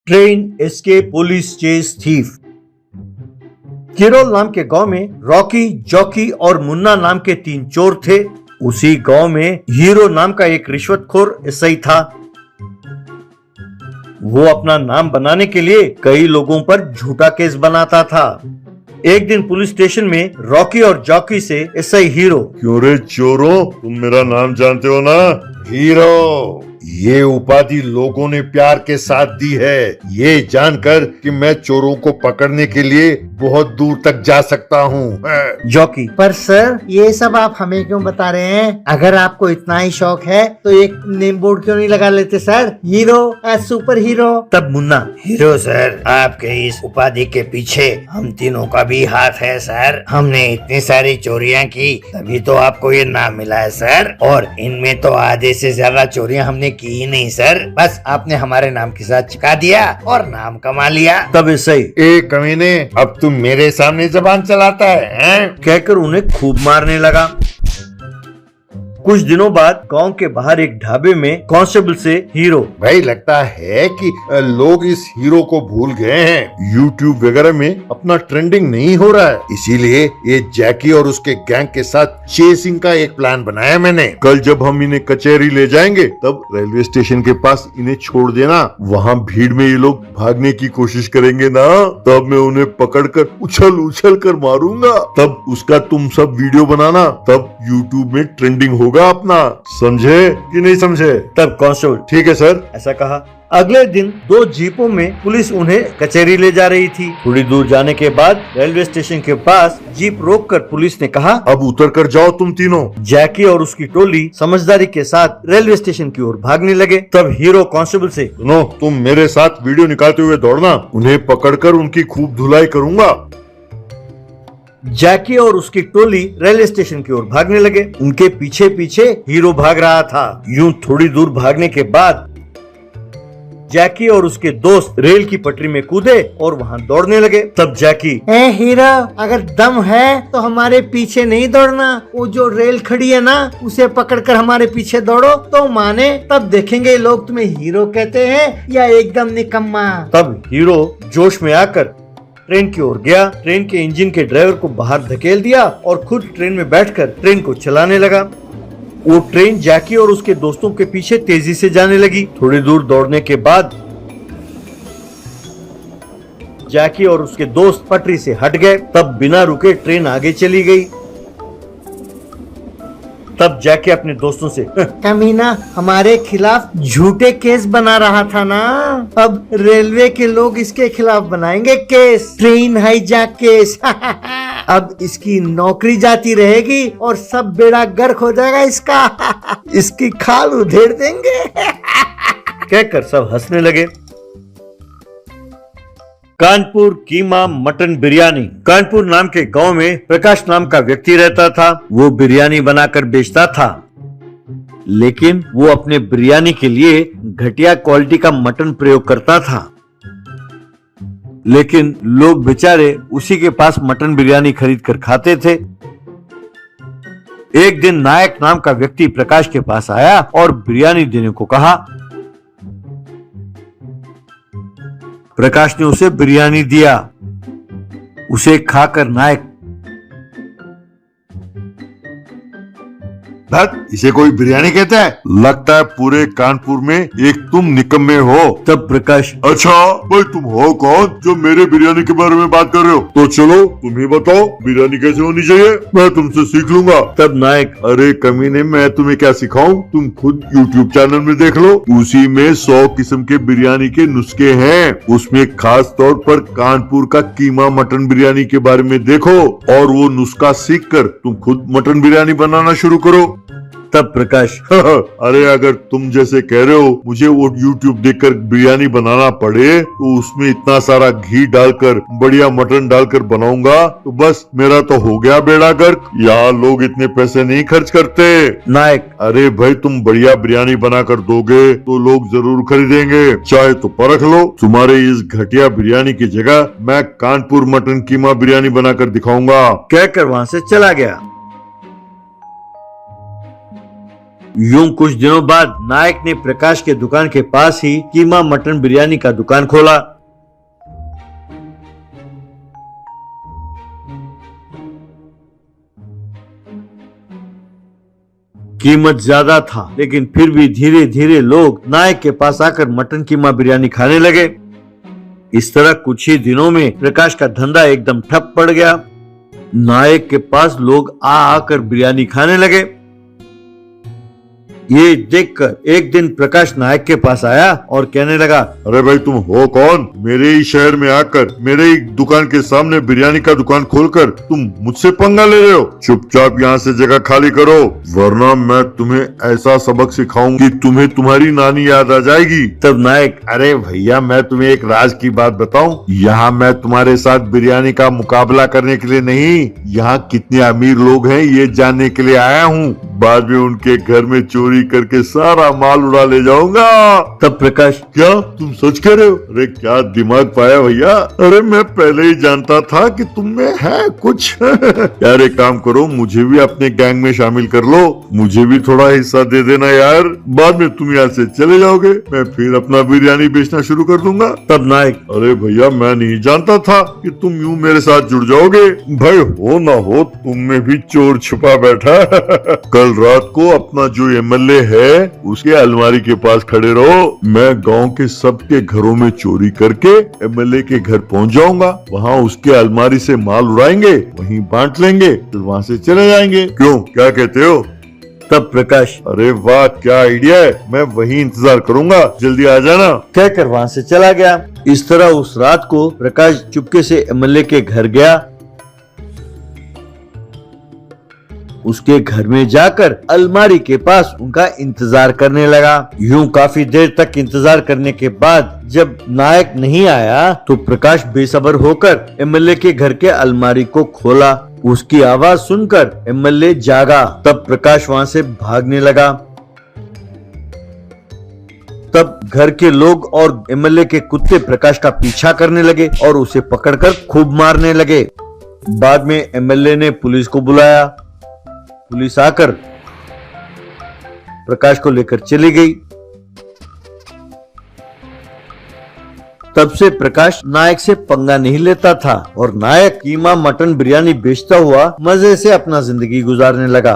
Train escape police chase thief. Kirol नाम के गांव में रॉकी, जॉकी और मुन्ना नाम के 3 चोर थे। उसी गांव में हीरो नाम का एक रिश्वतखोर एसआई था। वो अपना नाम बनाने के लिए कई लोगों पर झूठा केस बनाता था। एक दिन पुलिस स्टेशन में रॉकी और जॉकी से एसआई हीरो, क्यों रे चोरों, तुम मेरा नाम जानते हो ना? हीरो। ये उपाधि लोगों ने प्यार के साथ दी है, ये जानकर कि मैं चोरों को पकड़ने के लिए बहुत दूर तक जा सकता हूँ। जॉकी, पर सर ये सब आप हमें क्यों बता रहे हैं? अगर आपको इतना ही शौक है तो एक नेम बोर्ड क्यों नहीं लगा लेते सर? Hero super hero. तब मुन्ना, हीरो सर, आपके इस उपाधि के पीछे हम तीनों का भी हाथ है सर। हमने इतनी सारी चोरियां की तभी तो आपको ये नाम मिला है सर। और इनमें तो आधे से ज्यादा चोरियां हमने की ही नहीं सर, बस आपने हमारे नाम के साथ चिपका दिया और नाम कमा लिया। तब एसआई, ए कमीने, अब तुम मेरे सामने जबान चलाता है? कहकर उन्हें खूब मारने लगा। कुछ दिनों बाद गांव के बाहर एक ढाबे में कांस्टेबल से हीरो, भाई लगता है कि लोग इस हीरो को भूल गए हैं। YouTube वगैरह में अपना ट्रेंडिंग नहीं हो रहा है, इसीलिए ये जैकी और उसके गैंग के साथ चेसिंग का एक प्लान बनाया मैंने। कल जब हम इन्हें कचहरी ले जाएंगे तब रेलवे स्टेशन के पास इन्हें छोड़ देना। वहाँ भीड़ में ये लोग भागने की कोशिश करेंगे ना, तब मैं उन्हें पकड़कर उछल उछल कर मारूंगा। तब उसका तुम सब वीडियो बनाना, तब YouTube में ट्रेंडिंग होगा अपना। समझे कि नहीं समझे? तब कांस्टेबल, ठीक है सर, ऐसा कहा। अगले दिन 2 जीपों में पुलिस उन्हें कचहरी ले जा रही थी। थोड़ी दूर जाने के बाद रेलवे स्टेशन के पास जीप रोककर पुलिस ने कहा, अब उतर कर जाओ तुम तीनों। जैकी और उसकी टोली समझदारी के साथ रेलवे स्टेशन की ओर भागने लगे। तब हीरो कांस्टेबल से, सुनो, तुम मेरे साथ वीडियो निकालते हुए दौड़ना, उन्हें पकड़कर उनकी खूब धुलाई करूंगा। जैकी और उसकी टोली रेलवे स्टेशन की ओर भागने लगे। उनके पीछे पीछे हीरो भाग रहा था। यूं थोड़ी दूर भागने के बाद जैकी और उसके दोस्त रेल की पटरी में कूदे और वहां दौड़ने लगे। तब जैकी, ए हीरो, अगर दम है तो हमारे पीछे नहीं दौड़ना, वो जो रेल खड़ी है ना उसे पकड़कर हमारे पीछे दौड़ो तो माने, तब देखेंगे लोग तुम्हें हीरो कहते हैं या एकदम निकम्मा। तब हीरो जोश में आकर ट्रेन की ओर गया। ट्रेन के इंजन के ड्राइवर को बाहर धकेल दिया और खुद ट्रेन में बैठकर ट्रेन को चलाने लगा। वो ट्रेन जैकी और उसके दोस्तों के पीछे तेजी से जाने लगी। थोड़ी दूर दौड़ने के बाद जैकी और उसके दोस्त पटरी से हट गए। तब बिना रुके ट्रेन आगे चली गई। तब जैकी अपने दोस्तों से, कमीना हमारे खिलाफ झूठे केस बना रहा था ना, अब रेलवे के लोग इसके खिलाफ बनाएंगे केस, ट्रेन हाईजैक केस। अब इसकी नौकरी जाती रहेगी और सब बेड़ा गर्क हो जाएगा इसका। इसकी खाल उधेड़ देंगे। कहकर सब हंसने लगे। कानपुर कीमा मटन बिरयानी। कानपुर नाम के गांव में प्रकाश नाम का व्यक्ति रहता था। वो बिरयानी बनाकर बेचता था, लेकिन वो अपने बिरयानी के लिए घटिया क्वालिटी का मटन प्रयोग करता था। लेकिन लोग बेचारे उसी के पास मटन बिरयानी खरीद कर खाते थे। एक दिन नायक नाम का व्यक्ति प्रकाश के पास आया और बिरयानी देने को कहा। प्रकाश ने उसे बिरयानी दिया। उसे खाकर नायक, इसे कोई बिरयानी कहता है? लगता है पूरे कानपुर में एक तुम निकम्मे हो। तब प्रकाश, अच्छा भाई, तुम हो कौन जो मेरे बिरयानी के बारे में बात कर रहे हो? तो चलो तुम ही बताओ बिरयानी कैसे होनी चाहिए, मैं तुमसे सीख लूंगा। तब नायक, अरे कमीने, मैं तुम्हें क्या सिखाऊं, तुम खुद YouTube चैनल में देख लो। उसी में 100 किस्म के बिरयानी के नुस्खे हैं। उसमें खास तौर पर कानपुर का कीमा मटन बिरयानी के बारे में देखो और वो नुस्खा सीख कर तुम खुद मटन बिरयानी बनाना शुरू करो। तब प्रकाश, अरे अगर तुम जैसे कह रहे हो मुझे वो YouTube देखकर बिरयानी बनाना पड़े तो उसमें इतना सारा घी डालकर बढ़िया मटन डालकर बनाऊंगा तो बस मेरा तो हो गया बेड़ा गर्क। यहाँ लोग इतने पैसे नहीं खर्च करते। नायक, अरे भाई, तुम बढ़िया बिरयानी बनाकर दोगे तो लोग जरूर खरीदेंगे, चाहे तो परख लो। तुम्हारे इस घटिया बिरयानी की जगह मैं कानपुर मटन कीमा बिरयानी बनाकर दिखाऊंगा। कहकर वहां से चला गया। यूं कुछ दिनों बाद नायक ने प्रकाश के दुकान के पास ही कीमा मटन बिरयानी का दुकान खोला। कीमत ज्यादा था, लेकिन फिर भी धीरे धीरे लोग नायक के पास आकर मटन कीमा बिरयानी खाने लगे। इस तरह कुछ ही दिनों में प्रकाश का धंधा एकदम ठप पड़ गया। नायक के पास लोग आकर बिरयानी खाने लगे। ये देखकर एक दिन प्रकाश नायक के पास आया और कहने लगा, अरे भाई तुम हो कौन? मेरे ही शहर में आकर मेरे ही दुकान के सामने बिरयानी का दुकान खोलकर तुम मुझसे पंगा ले रहे हो? चुपचाप यहाँ से जगह खाली करो, वरना मैं तुम्हें ऐसा सबक सिखाऊंगी कि तुम्हें तुम्हारी नानी याद आ जाएगी। तब नायक, अरे भैया मैं तुम्हें एक राज की बात बताऊं, यहाँ मैं तुम्हारे साथ बिरयानी का मुकाबला करने के लिए नहीं, यहाँ कितने अमीर लोग हैं ये जानने के लिए आया हूँ। बाद में उनके घर में चोरी करके सारा माल उड़ा ले जाऊंगा। तब प्रकाश, क्या तुम सच कह रहे हो? अरे क्या दिमाग पाया भैया, अरे मैं पहले ही जानता था कि तुम में है कुछ। यार एक काम करो, मुझे भी अपने गैंग में शामिल कर लो, मुझे भी थोड़ा हिस्सा दे देना यार। बाद में तुम यहाँ से चले जाओगे, मैं फिर अपना बिरयानी बेचना शुरू कर दूंगा। तब नायक, अरे भैया मैं नहीं जानता था कि तुम यूं मेरे साथ जुड़ जाओगे। भाई हो ना हो तुम में भी चोर छुपा बैठा। कल रात को अपना जो एमएलए है उसके अलमारी के पास खड़े रहो, मैं गांव के सबके घरों में चोरी करके एमएलए के घर पहुंच जाऊंगा, वहां उसके अलमारी से माल उड़ाएंगे, वहीं बांट लेंगे, फिर वहां से चले जाएंगे। क्यों, क्या कहते हो? तब प्रकाश, अरे वाह क्या आइडिया है, मैं वहीं इंतजार करूंगा, जल्दी आ जाना। कहकर वहां से चला गया। इस तरह उस रात को प्रकाश चुपके से एमएलए के घर गया। उसके घर में जाकर अलमारी के पास उनका इंतजार करने लगा। यूं काफी देर तक इंतजार करने के बाद जब नायक नहीं आया तो प्रकाश बेसब्र होकर एमएलए के घर के अलमारी को खोला। उसकी आवाज सुनकर एमएलए जागा। तब प्रकाश वहां से भागने लगा। तब घर के लोग और एमएलए के कुत्ते प्रकाश का पीछा करने लगे और उसे पकड़कर खूब मारने लगे। बाद में एमएलए ने पुलिस को बुलाया। पुलिस आकर प्रकाश को लेकर चली गई। तब से प्रकाश नायक से पंगा नहीं लेता था और नायक कीमा मटन बिरयानी बेचता हुआ मजे से अपना जिंदगी गुजारने लगा।